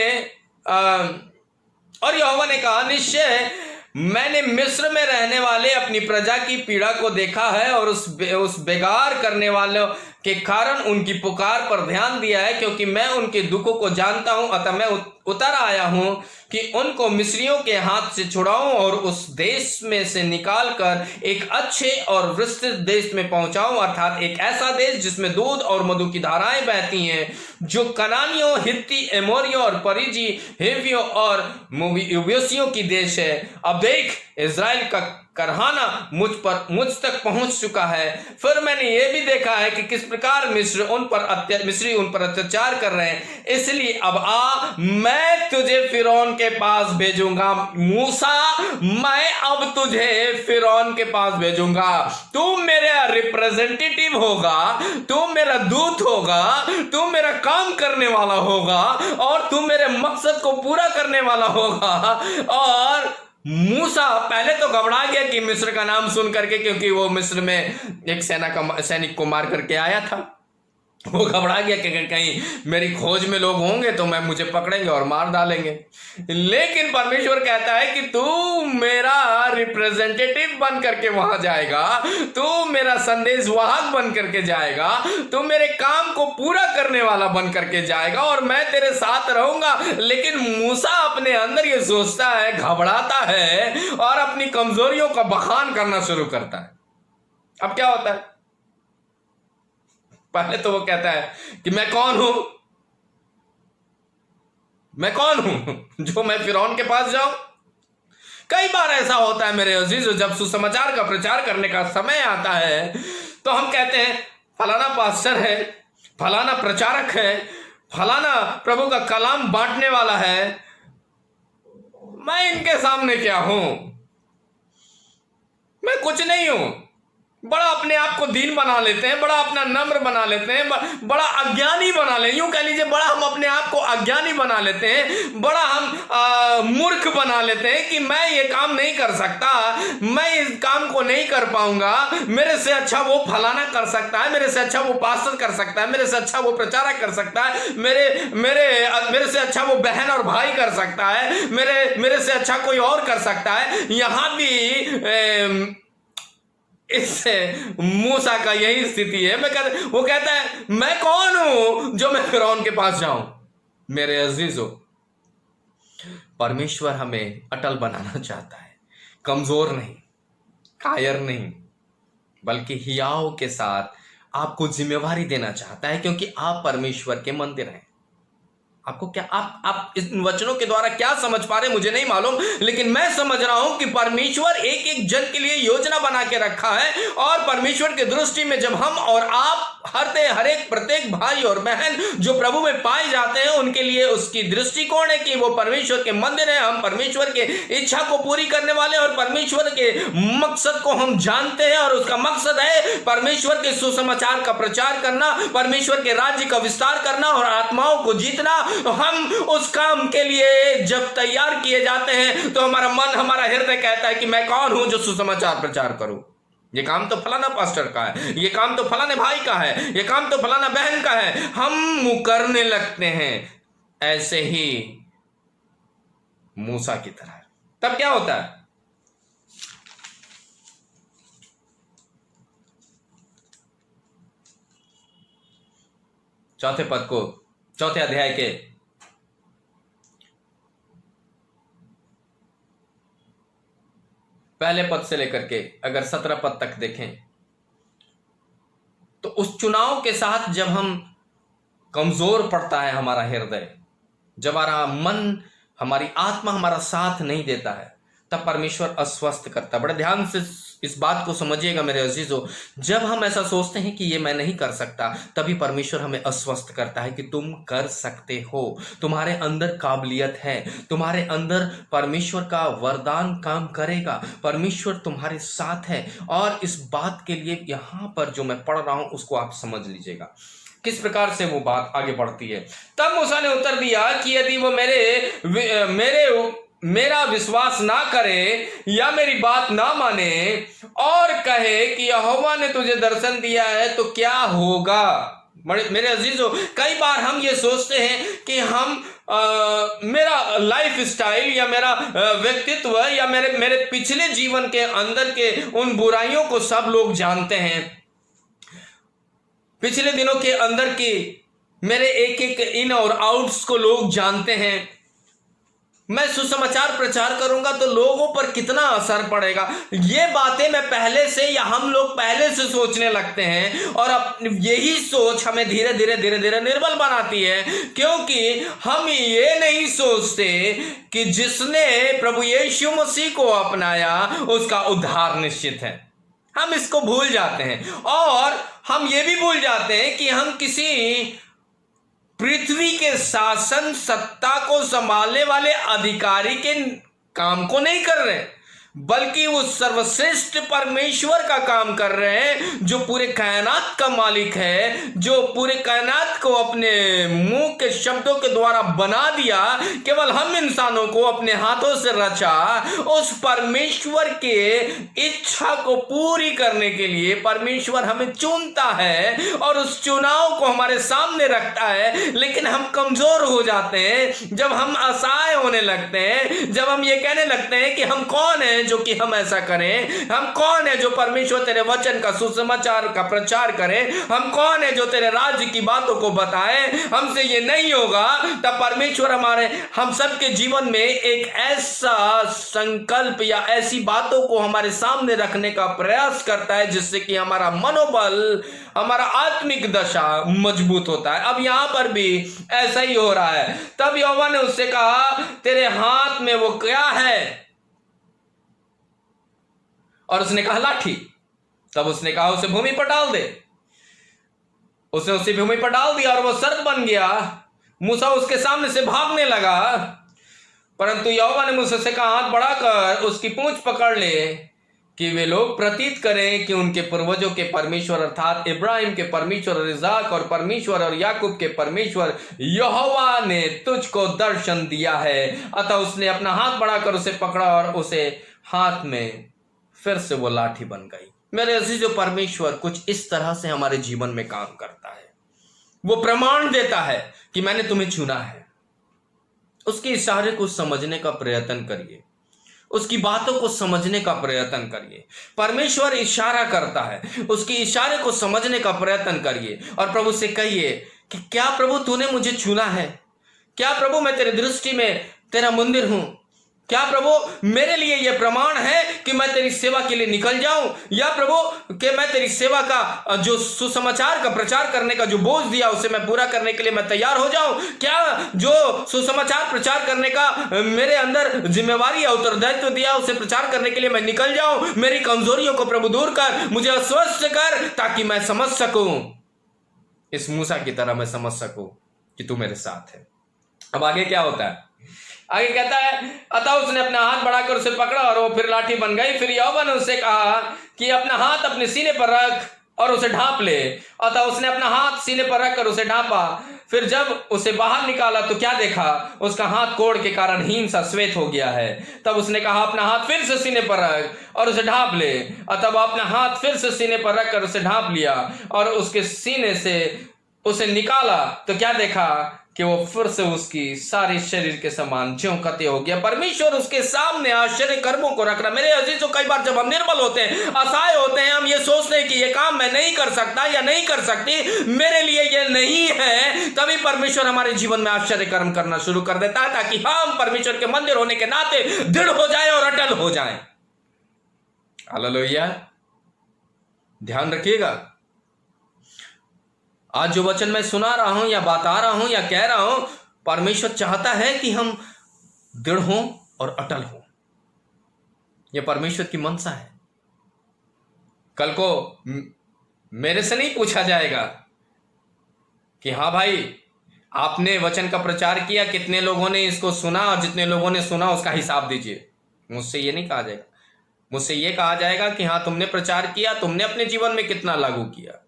[SPEAKER 1] और यहोवा ने कहा, निश्चय मैंने मिस्र में रहने वाले अपनी प्रजा की पीड़ा को देखा है और उस बेगार करने वालों के कारण उनकी पुकार पर ध्यान दिया है, क्योंकि मैं उनके दुखों को जानता हूं। अतः मैं उतर आया हूं कि उनको मिस्रियों के हाथ से छुड़ाऊं और उस देश में से निकालकर एक अच्छे और विस्तृत देश में पहुंचाऊं, अर्थात एक ऐसा देश जिसमें दूध और मधु की धाराएं बहती हैं, जो कनानियों, हित्ती, एमोरियों और परिजी, हिवियों और यबूसियों की देश है। अब देख, इज़राइल का करहाना मुझ तक पहुंच चुका है। फिर मैंने यह भी देखा है कि किस प्रकार मिस्री उन पर अत्याचार कर रहे हैं। इसलिए अब आ, मैं तुझे फिरौन के पास भेजूंगा। मूसा, मैं अब तुझे फिरौन के पास भेजूंगा। तू मेरा रिप्रेजेंटेटिव होगा, तू मेरा दूत होगा, तू मेरा काम करने वाला होगा और तू मेरे मकसद को पूरा करने वाला होगा। और मूसा पहले तो घबरा गया कि मिस्र का नाम सुन करके, क्योंकि वो मिस्र में एक सैनिक को मार करके आया था। वो घबरा गया कि कहीं मेरी खोज में लोग होंगे तो मुझे पकड़ेंगे और मार डालेंगे। लेकिन परमेश्वर कहता है कि तू मेरा रिप्रेजेंटेटिव बन करके वहां जाएगा, तू मेरा संदेश वाहक बन करके जाएगा, तू मेरे काम को पूरा करने वाला बन करके जाएगा और मैं तेरे साथ रहूंगा। लेकिन मूसा अपने अंदर ये सोचता है, घबराता है और अपनी कमजोरियों का बखान करना शुरू करता है। अब क्या होता है, पहले तो वो कहता है कि मैं कौन हूं, मैं कौन हूं जो मैं फिरौन के पास जाऊं। कई बार ऐसा होता है मेरे अजीजों, जब सुसमाचार का प्रचार करने का समय आता है तो हम कहते हैं फलाना पास्टर है, फलाना प्रचारक है, फलाना प्रभु का कलाम बांटने वाला है, मैं इनके सामने क्या हूं, मैं कुछ नहीं हूं। बड़ा अपने आप को दीन बना लेते हैं, बड़ा अपना नम्र बना लेते हैं, बड़ा अज्ञानी बना लेते हैं, यूं कह लीजिए बड़ा हम अपने आप को अज्ञानी बना लेते हैं, बड़ा हम मूर्ख बना लेते हैं कि मैं ये काम नहीं कर सकता, मैं इस काम को नहीं कर पाऊंगा, मेरे से अच्छा वो फलाना कर सकता है, मेरे से अच्छा वो पास्टर कर सकता है, मेरे से अच्छा वो प्रचारक कर सकता है, मेरे से अच्छा वो बहन और भाई कर सकता है, मेरे से अच्छा कोई और कर सकता है। यहां भी इस मूसा का यही स्थिति है। वो कहता है मैं कौन हूं जो मैं फिरौन के पास जाऊं। मेरे अजीजों, परमेश्वर हमें अटल बनाना चाहता है, कमजोर नहीं, कायर नहीं, बल्कि हियाव के साथ आपको जिम्मेवारी देना चाहता है, क्योंकि आप परमेश्वर के मंदिर हैं। आपको क्या आप इन वचनों के द्वारा क्या समझ पा रहे मुझे नहीं मालूम, लेकिन मैं समझ रहा हूं कि परमेश्वर एक एक जन के लिए योजना बना के रखा है, और परमेश्वर की दृष्टि में जब हम और आप हर एक प्रत्येक भाई और बहन जो प्रभु में पाए जाते हैं, उनके लिए उसकी दृष्टिकोण है कि वो परमेश्वर के मंदिर है। हम परमेश्वर के इच्छा को पूरी करने वाले और परमेश्वर के मकसद को हम जानते हैं, और उसका मकसद है परमेश्वर के सुसमाचार का प्रचार करना, परमेश्वर के राज्य का विस्तार करना और आत्माओं को जीतना। हम उस काम के लिए जब तैयार किए जाते हैं तो हमारा मन, हमारा हृदय कहता है कि मैं कौन हूं जो सुसमाचार प्रचार करूं। ये काम तो फलाना पास्टर का है, ये काम तो फलाने भाई का है, ये काम तो फलाना बहन का है। हम करने लगते हैं ऐसे ही मूसा की तरह। तब क्या होता है? चौथे पद को, चौथे अध्याय के पहले पद से लेकर के अगर 17 पद तक देखें तो उस चुनाव के साथ जब हम कमजोर पड़ता है हमारा हृदय, जब हमारा मन, हमारी आत्मा हमारा साथ नहीं देता है, तब परमेश्वर अस्वस्थ करता है। बड़े ध्यान से इस बात को समझिएगा मेरे अजीजों, जब हम ऐसा सोचते हैं कि ये मैं नहीं कर सकता, तभी परमेश्वर हमें अस्वस्थ करता है कि तुम कर सकते हो, तुम्हारे अंदर काबिलियत है, तुम्हारे अंदर परमेश्वर का वरदान काम करेगा, परमेश्वर तुम्हारे साथ है। और इस बात के लिए यहां पर जो मैं पढ़ रहा हूं उसको आप समझ लीजिएगा किस प्रकार से वो बात आगे बढ़ती है। तब मूसा ने उत्तर दिया कि यदि वो मेरा विश्वास ना करे या मेरी बात ना माने और कहे कि यहोवा ने तुझे दर्शन दिया है तो क्या होगा। मेरे अजीजों, कई बार हम ये सोचते हैं कि मेरा लाइफ स्टाइल या मेरा व्यक्तित्व या मेरे पिछले जीवन के अंदर के उन बुराइयों को सब लोग जानते हैं, पिछले दिनों के अंदर की मेरे एक एक इन और आउट्स को लोग जानते हैं। मैं सुसमाचार प्रचार करूंगा तो लोगों पर कितना असर पड़ेगा, ये बातें मैं पहले से या हम लोग पहले से सोचने लगते हैं, और अब यही सोच हमें धीरे धीरे निर्बल बनाती है, क्योंकि हम ये नहीं सोचते कि जिसने प्रभु यीशु मसीह को अपनाया उसका उद्धार निश्चित है। हम इसको भूल जाते हैं, और हम ये भी भूल जाते हैं कि हम किसी पृथ्वी के शासन सत्ता को संभालने वाले अधिकारी के काम को नहीं कर रहे, बल्कि वो सर्वश्रेष्ठ परमेश्वर का काम कर रहे हैं, जो पूरे कायनात का मालिक है, जो पूरे कायनात को अपने मुंह के शब्दों के द्वारा बना दिया, केवल हम इंसानों को अपने हाथों से रचा। उस परमेश्वर के इच्छा को पूरी करने के लिए परमेश्वर हमें चुनता है और उस चुनाव को हमारे सामने रखता है, लेकिन हम कमजोर हो जाते हैं जब हम असहाय होने लगते हैं, जब हम ये कहने लगते हैं कि हम कौन है जो कि हम ऐसा करें, हम कौन है जो परमेश्वर तेरे वचन का सुसमाचार का प्रचार करें, हम कौन है जो तेरे राज्य की बातों को बताए, हमसे ये नहीं होगा। तब परमेश्वर हम सबके जीवन में एक ऐसा संकल्प या ऐसी बातों को हमारे सामने रखने का प्रयास करता है जिससे कि हमारा मनोबल, हमारा आत्मिक दशा मजबूत होता है। अब यहां पर भी ऐसा ही हो रहा है। तब यहोवा ने उससे कहा, तेरे हाथ में वो क्या है? और उसने कहा, लाठी। तब उसने कहा, उसे भूमि पर डाल दे। उसने उसे भूमि पर डाल दिया और वो सर्प बन गया। मूसा उसके सामने से भागने लगा, परंतु यहोवा ने मूसा से कहा, हाथ बढ़ाकर उसकी पूंछ पकड़ ले, कि वे लोग प्रतीत करें कि उनके पूर्वजों के परमेश्वर अर्थात इब्राहिम के परमेश्वर और इसाक और परमेश्वर और याकूब के परमेश्वर यहोवा ने तुझको दर्शन दिया है। अतः उसने अपना हाथ बढ़ाकर उसे पकड़ा और उसे हाथ में फिर से वो लाठी बन गई। मेरे अजीजों, परमेश्वर कुछ इस तरह से हमारे जीवन में काम करता है। वो प्रमाण देता है कि मैंने तुम्हें चुना है। उसके इशारे को समझने का प्रयत्न करिए, उसकी बातों को समझने का प्रयत्न करिए। परमेश्वर इशारा करता है, उसके इशारे को समझने का प्रयत्न करिए और प्रभु से कहिए कि क्या प्रभु तूने मुझे चुना है? क्या प्रभु मैं तेरी दृष्टि में तेरा मंदिर हूं? क्या प्रभु मेरे लिए यह प्रमाण है कि मैं तेरी सेवा के लिए निकल जाऊं? या प्रभु कि मैं तेरी सेवा का जो सुसमाचार का प्रचार करने का जो बोझ दिया उसे मैं पूरा करने के लिए मैं तैयार हो जाऊं? क्या जो सुसमाचार प्रचार करने का मेरे अंदर जिम्मेवारी या उत्तरदायित्व दिया उसे प्रचार करने के लिए मैं निकल जाऊं? मेरी कमजोरियों को प्रभु दूर कर, मुझे अस्वस्थ कर, ताकि मैं समझ सकूं, इस मूसा की तरह मैं समझ सकूं कि तू मेरे साथ है। अब आगे क्या होता है? आगे कहता है, अतः उसने अपना हाथ बढ़ाकर उसे पकड़ा और वो फिर लाठी बन गई। फिर यहोवा ने उससे कहा कि अपना हाथ अपने सीने पर रख और उसे ढांप ले। अतः उसने अपना हाथ सीने पर रखकर उसे ढांपा। फिर जब उसे बाहर निकाला तो क्या देखा? उसका हाथ कोढ़ के कारण हीन सा श्वेत हो गया है। तब उसने कहा, अपना हाथ फिर से सीने पर रख और उसे ढांप ले। अतः वो अपना हाथ फिर से सीने पर रखकर उसे ढांप लिया और उसके सीने से उसे निकाला तो क्या देखा कि वो फिर से उसकी सारी शरीर के समान ज्यों-त्यों हो गया। परमेश्वर उसके सामने आश्चर्य कर्मों को रख रहा। मेरे अजीजों, कई बार जब हम निर्बल होते हैं, असहाय होते हैं, हम ये सोचते हैं कि ये काम मैं नहीं कर सकता या नहीं कर सकती, मेरे लिए ये नहीं है, तभी परमेश्वर हमारे जीवन में आश्चर्य कर्म करना शुरू कर देता है, ताकि हम परमेश्वर के मंदिर होने के नाते दृढ़ हो जाए और अटल हो जाए। हालेलुया। ध्यान रखिएगा, आज जो वचन मैं सुना रहा हूं या बता रहा हूं या कह रहा हूं, परमेश्वर चाहता है कि हम दृढ़ हों और अटल हों। यह परमेश्वर की मनसा है। कल को मेरे से नहीं पूछा जाएगा कि हाँ भाई आपने वचन का प्रचार किया, कितने लोगों ने इसको सुना और जितने लोगों ने सुना उसका हिसाब दीजिए। मुझसे ये नहीं कहा जाएगा। मुझसे ये कहा जाएगा कि हाँ तुमने प्रचार किया, तुमने अपने जीवन में कितना लागू किया।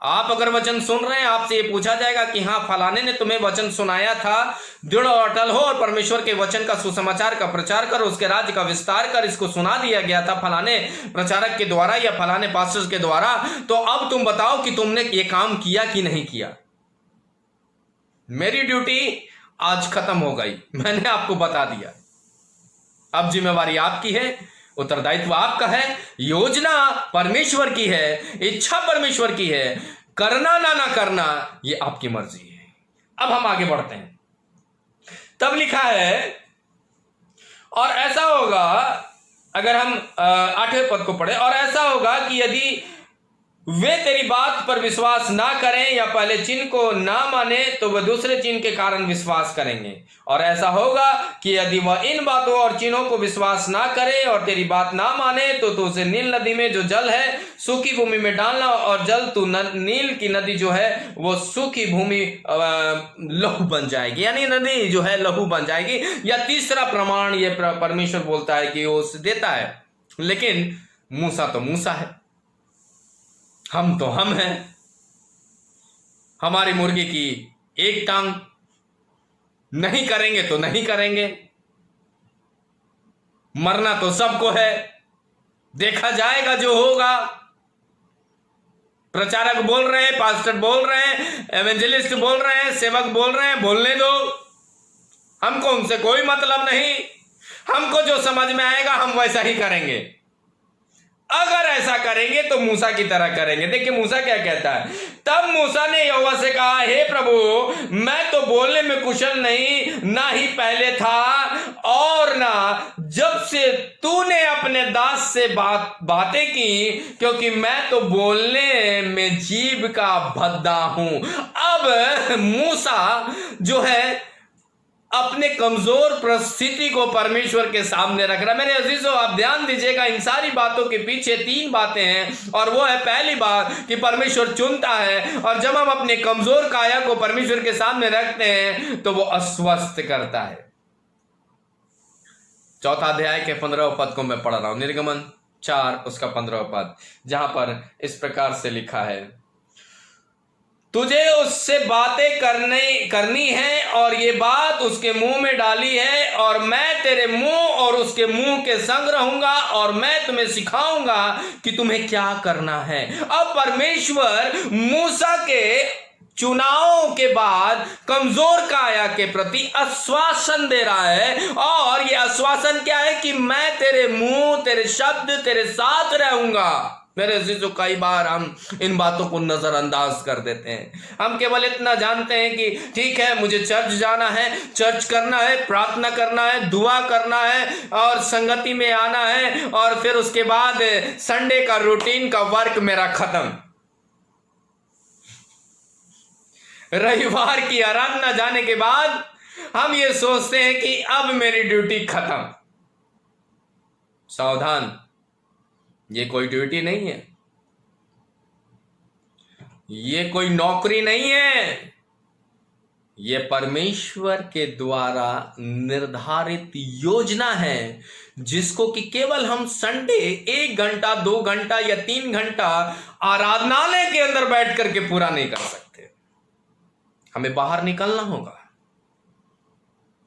[SPEAKER 1] आप अगर वचन सुन रहे हैं, आपसे ये पूछा जाएगा कि हाँ फलाने ने तुम्हें वचन सुनाया था, दृढ़ और अटल हो और परमेश्वर के वचन का सुसमाचार का प्रचार कर, उसके राज्य का विस्तार कर, इसको सुना दिया गया था फलाने प्रचारक के द्वारा या फलाने पास्टर्स के द्वारा। तो अब तुम बताओ कि तुमने ये काम किया कि नहीं किया। मेरी ड्यूटी आज खत्म हो गई, मैंने आपको बता दिया। अब जिम्मेवारी आपकी है, उत्तरदायित्व आपका है, योजना परमेश्वर की है, इच्छा परमेश्वर की है, करना ना करना ये आपकी मर्जी है। अब हम आगे बढ़ते हैं। तब लिखा है, और ऐसा होगा, अगर हम 8वें पद को पढ़े, और ऐसा होगा कि यदि वे तेरी बात पर विश्वास ना करें या पहले चिन्ह को ना माने तो वह दूसरे चिन्ह के कारण विश्वास करेंगे। और ऐसा होगा कि यदि वह इन बातों और चिन्हों को विश्वास ना करे और तेरी बात ना माने तो उसे नील नदी में जो जल है सूखी भूमि में डालना, और जल तू नील की नदी जो है वो सूखी भूमि लहू बन जाएगी, यानी नदी जो है लहू बन जाएगी। या तीसरा प्रमाण ये परमेश्वर बोलता है कि वो उसे देता है। लेकिन मूसा तो मूसा है, हम तो हम हैं। हमारी मुर्गी की एक टांग, नहीं करेंगे तो नहीं करेंगे, मरना तो सबको है, देखा जाएगा जो होगा। प्रचारक बोल रहे हैं, पास्टर बोल रहे हैं, एवेंजलिस्ट बोल रहे हैं, सेवक बोल रहे हैं, बोलने दो, हमको उनसे कोई मतलब नहीं। हमको जो समझ में आएगा हम वैसा ही करेंगे। अगर ऐसा करेंगे तो मूसा की तरह करेंगे। देखिए मूसा क्या कहता है, तब मूसा ने यहोवा से कहा, हे प्रभु मैं तो बोलने में कुशल नहीं, ना ही पहले था और ना जब से तूने अपने दास से बातें की, क्योंकि मैं तो बोलने में जीभ का भद्दा हूं। अब मूसा जो है अपने कमजोर परिस्थिति को परमेश्वर के सामने रख रहा है। मेरे अजीजों, आप ध्यान दीजिएगा, इन सारी बातों के पीछे 3 बातें हैं। और वो है, पहली बात कि परमेश्वर चुनता है, और जब हम अपने कमजोर काया को परमेश्वर के सामने रखते हैं तो वो अस्वस्थ करता है। 4 अध्याय के 15वें पद को मैं पढ़ रहा हूं, निर्गमन 4 उसका 15वां पद, जहां पर इस प्रकार से लिखा है, तुझे उससे बातें करनी है और ये बात उसके मुंह में डाली है, और मैं तेरे मुंह और उसके मुंह के संग रहूंगा, और मैं तुम्हें सिखाऊंगा कि तुम्हें क्या करना है। अब परमेश्वर मूसा के चुनाव के बाद कमजोर काया के प्रति आश्वासन दे रहा है, और यह आश्वासन क्या है कि मैं तेरे मुंह, तेरे शब्द तेरे साथ रहूंगा। मेरे अजीजों, कई बार हम इन बातों को नजरअंदाज कर देते हैं। हम केवल इतना जानते हैं कि ठीक है, मुझे चर्च जाना है, चर्च करना है, प्रार्थना करना है, दुआ करना है और संगति में आना है, और फिर उसके बाद संडे का रूटीन का वर्क मेरा खत्म। रविवार की आराधना जाने के बाद हम ये सोचते हैं कि अब मेरी ड्यूटी खत्म। सावधान, ये कोई ड्यूटी नहीं है, ये कोई नौकरी नहीं है, ये परमेश्वर के द्वारा निर्धारित योजना है, जिसको कि केवल हम संडे 1 घंटा 2 घंटा या 3 घंटा आराधनालय के अंदर बैठ करके पूरा नहीं कर सकते। हमें बाहर निकलना होगा।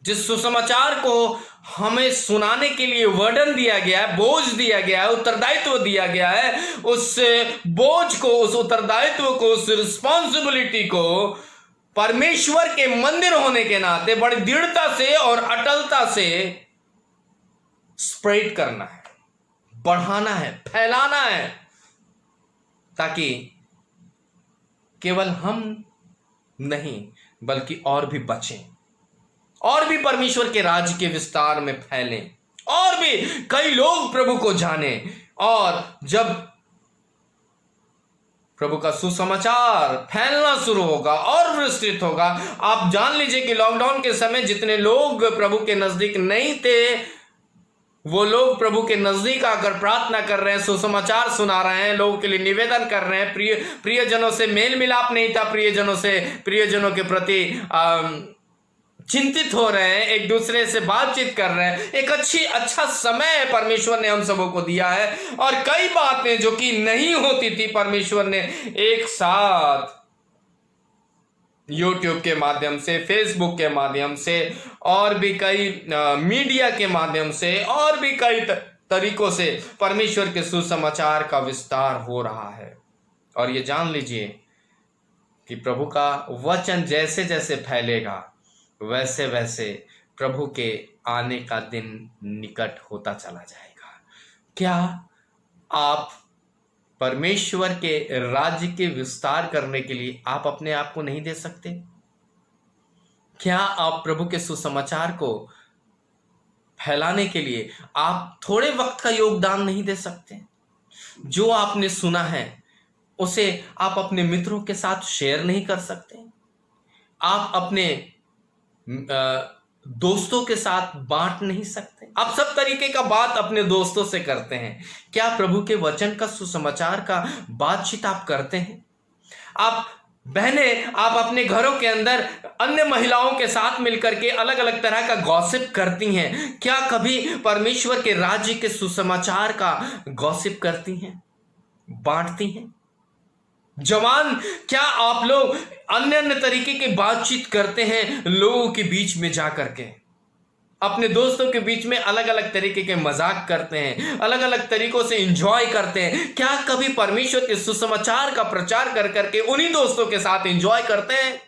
[SPEAKER 1] जिस सुसमाचार को हमें सुनाने के लिए वर्डन दिया गया है, बोझ दिया गया है, उत्तरदायित्व दिया गया है, उस बोझ को, उस उत्तरदायित्व को, उस रिस्पॉन्सिबिलिटी को परमेश्वर के मंदिर होने के नाते बड़ी दृढ़ता से और अटलता से स्प्रेड करना है, बढ़ाना है, फैलाना है, ताकि केवल हम नहीं बल्कि और भी बचें, और भी परमेश्वर के राज्य के विस्तार में फैलें, और भी कई लोग प्रभु को जाने। और जब प्रभु का सुसमाचार फैलना शुरू होगा और विस्तृत होगा, आप जान लीजिए कि लॉकडाउन के समय जितने लोग प्रभु के नजदीक नहीं थे, वो लोग प्रभु के नजदीक आकर प्रार्थना कर रहे हैं, सुसमाचार सुना रहे हैं, लोगों के लिए निवेदन कर रहे हैं, प्रियजनों से मेल मिलाप नहीं था, प्रियजनों के प्रति चिंतित हो रहे हैं, एक दूसरे से बातचीत कर रहे हैं। एक अच्छा समय परमेश्वर ने हम सबों को दिया है, और कई बातें जो कि नहीं होती थी परमेश्वर ने एक साथ YouTube के माध्यम से, Facebook के माध्यम से, और भी कई मीडिया के माध्यम से, और भी कई तरीकों से परमेश्वर के सुसमाचार का विस्तार हो रहा है। और ये जान लीजिए कि प्रभु का वचन जैसे जैसे फैलेगा, वैसे वैसे प्रभु के आने का दिन निकट होता चला जाएगा। क्या आप परमेश्वर के राज्य के विस्तार करने के लिए आप अपने आप को नहीं दे सकते? क्या आप प्रभु के सुसमाचार को फैलाने के लिए आप थोड़े वक्त का योगदान नहीं दे सकते? जो आपने सुना है उसे आप अपने मित्रों के साथ शेयर नहीं कर सकते? आप अपने दोस्तों के साथ बांट नहीं सकते? आप सब तरीके का बात अपने दोस्तों से करते हैं। क्या प्रभु के वचन का, सुसमाचार का बातचीत आप करते हैं? आप बहनें, आप अपने घरों के अंदर अन्य महिलाओं के साथ मिलकर के अलग अलग तरह का गॉसिप करती हैं? क्या कभी परमेश्वर के राज्य के सुसमाचार का गॉसिप करती हैं, बांटती हैं? जवान, क्या आप लोग अन्य अन्य तरीके की बातचीत करते हैं लोगों के बीच में जाकर के? अपने दोस्तों के बीच में अलग अलग तरीके के मजाक करते हैं, अलग अलग तरीकों से एंजॉय करते हैं? क्या कभी परमेश्वर के सुसमाचार का प्रचार कर करके उन्हीं दोस्तों के साथ एंजॉय करते हैं?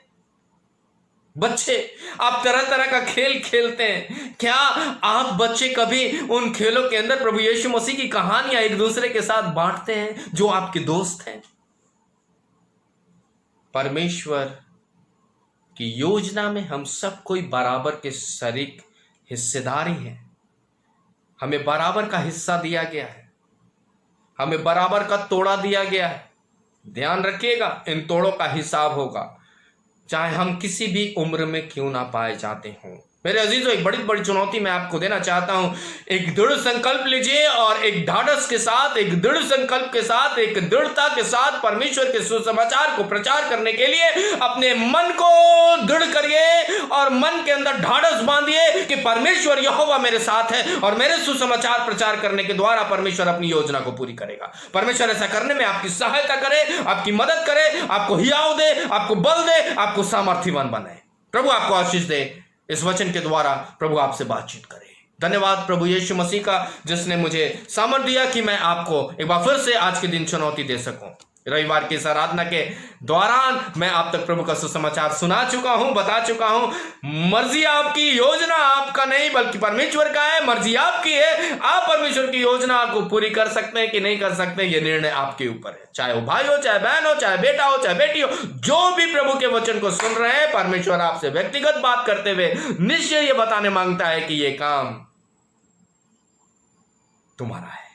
[SPEAKER 1] बच्चे, आप तरह तरह का खेल खेलते हैं। क्या आप बच्चे कभी उन खेलों के अंदर प्रभु यीशु मसीह की कहानियां एक दूसरे के साथ बांटते हैं जो आपके दोस्त हैं? परमेश्वर की योजना में हम सब कोई बराबर के शरीक हिस्सेदारी हैं। हमें बराबर का हिस्सा दिया गया है, हमें बराबर का तोड़ा दिया गया है। ध्यान रखिएगा, इन तोड़ों का हिसाब होगा, चाहे हम किसी भी उम्र में क्यों ना पाए जाते हों। मेरे अजीजों, एक बड़ी बड़ी चुनौती मैं आपको देना चाहता हूं। एक दृढ़ संकल्प लीजिए और एक ढाढ़स के साथ, एक दृढ़ संकल्प के साथ, एक दृढ़ता के साथ परमेश्वर के सुसमाचार को प्रचार करने के लिए अपने मन को को दृढ़ करिए और मन के अंदर ढाढ़स बांधिए कि परमेश्वर यहोवा मेरे साथ है और मेरे सुसमाचार प्रचार करने के द्वारा परमेश्वर अपनी योजना को पूरी करेगा। परमेश्वर ऐसा करने में आपकी सहायता करे, आपकी मदद करे, आपको हियाव दे, आपको बल दे, आपको सामर्थ्यवान बनाए। प्रभु आपको आशीष दे। इस वचन के द्वारा प्रभु आपसे बातचीत करे। धन्यवाद प्रभु यीशु मसीह का, जिसने मुझे सामर्थ्य दिया कि मैं आपको एक बार फिर से आज के दिन चुनौती दे सकूं। रविवार की इस आराधना के दौरान मैं आप तक प्रभु का सुसमाचार सुना चुका हूं, बता चुका हूं। मर्जी आपकी, योजना आपका नहीं बल्कि परमेश्वर का है। मर्जी आपकी है, आप परमेश्वर की योजना को पूरी कर सकते हैं कि नहीं कर सकते, यह निर्णय आपके ऊपर है। चाहे वो भाई हो, चाहे बहन हो, चाहे बेटा हो, चाहे बेटी हो, जो भी प्रभु के वचन को सुन रहे हैं, परमेश्वर आपसे व्यक्तिगत बात करते हुए निश्चय ये बताने मांगता है कि ये काम तुम्हारा है,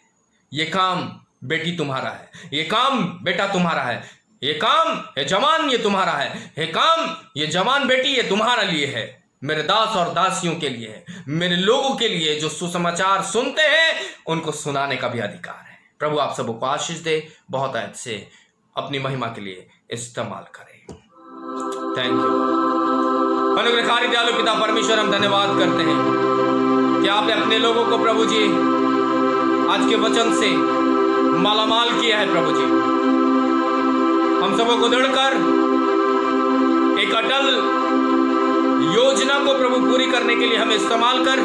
[SPEAKER 1] ये काम बेटी तुम्हारा है, ये काम बेटा तुम्हारा है, ये काम ये जवान ये तुम्हारा है, ये काम ये जवान बेटी ये तुम्हारा लिए है। मेरे दास और दासियों के लिए है, मेरे लोगों के लिए जो सुसमाचार सुनते हैं उनको सुनाने का भी अधिकार है। प्रभु आप सबको आशीष दे, बहुत आयत से अपनी महिमा के लिए इस्तेमाल करें। Thank you. अनुग्रहकारी दयालु पिता परमेश्वर, हम धन्यवाद करते हैं कि आपने अपने लोगों को प्रभु जी आज के वचन से मालामाल किया है। प्रभु जी हम सबों को दृढ़ कर एक अटल योजना को प्रभु पूरी करने के लिए हमें इस्तेमाल कर,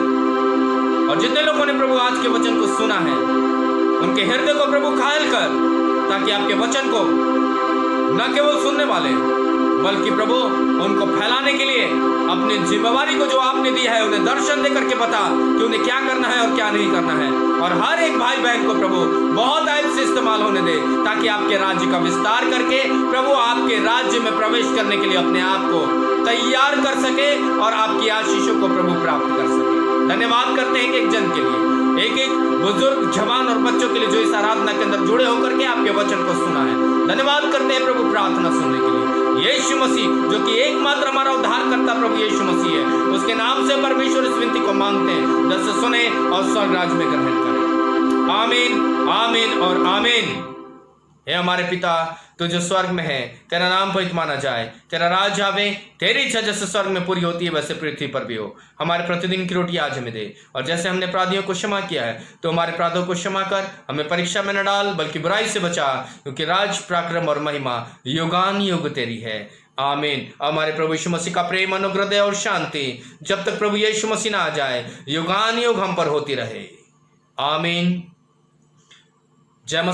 [SPEAKER 1] और जितने लोगों ने प्रभु आज के वचन को सुना है उनके हृदय को प्रभु घायल कर, ताकि आपके वचन को न केवल सुनने वाले बल्कि प्रभु उनको फैलाने के लिए अपनी जिम्मेवारी को जो आपने दी है उन्हें दर्शन दे करके बता कि उन्हें क्या करना है और क्या नहीं करना है। और हर एक भाई बहन को प्रभु बहुत आयत से इस्तेमाल होने दे, ताकि आपके राज्य का विस्तार करके प्रभु आपके राज्य में प्रवेश करने के लिए अपने आप को तैयार कर सके और आपकी आशीषों को प्रभु प्राप्त कर सके। धन्यवाद करते हैं कि एक जन के लिए, एक एक बुजुर्ग, जवान और बच्चों के लिए जो इस आराधना के अंदर जुड़े होकर के आपके वचन को सुना है। धन्यवाद करते हैं प्रभु प्रार्थना सुनने के लिए। यीशु मसीह जो कि एकमात्र हमारा उद्धार करता प्रभु यीशु मसीह है, उसके नाम से परमेश्वर इस विनती को मांगते हैं, दस से सुने और स्वर्ग राज्य में ग्रहण करें। आमीन, आमीन और आमीन। हे हमारे पिता तो जो स्वर्ग में है, तेरा नाम पवित्र माना जाए, तेरा राज आवे, तेरी इच्छा जैसे स्वर्ग में पूरी होती है वैसे पृथ्वी पर भी हो। हमारे प्रतिदिन की रोटी आज हमें दे, और जैसे हमने अपराधियों को क्षमा किया है तो हमारे अपराधों को क्षमा कर, हमें परीक्षा में न डाल बल्कि बुराई से बचा, क्योंकि राज, पराक्रम और महिमा युगान युग तेरी है। आमीन। हमारे प्रभु यीशु मसीह का प्रेम, अनुग्रह और शांति जब तक प्रभु यीशु मसीह ना आ जाए युगान युग हम पर होती रहे। आमीन। जय मसीह।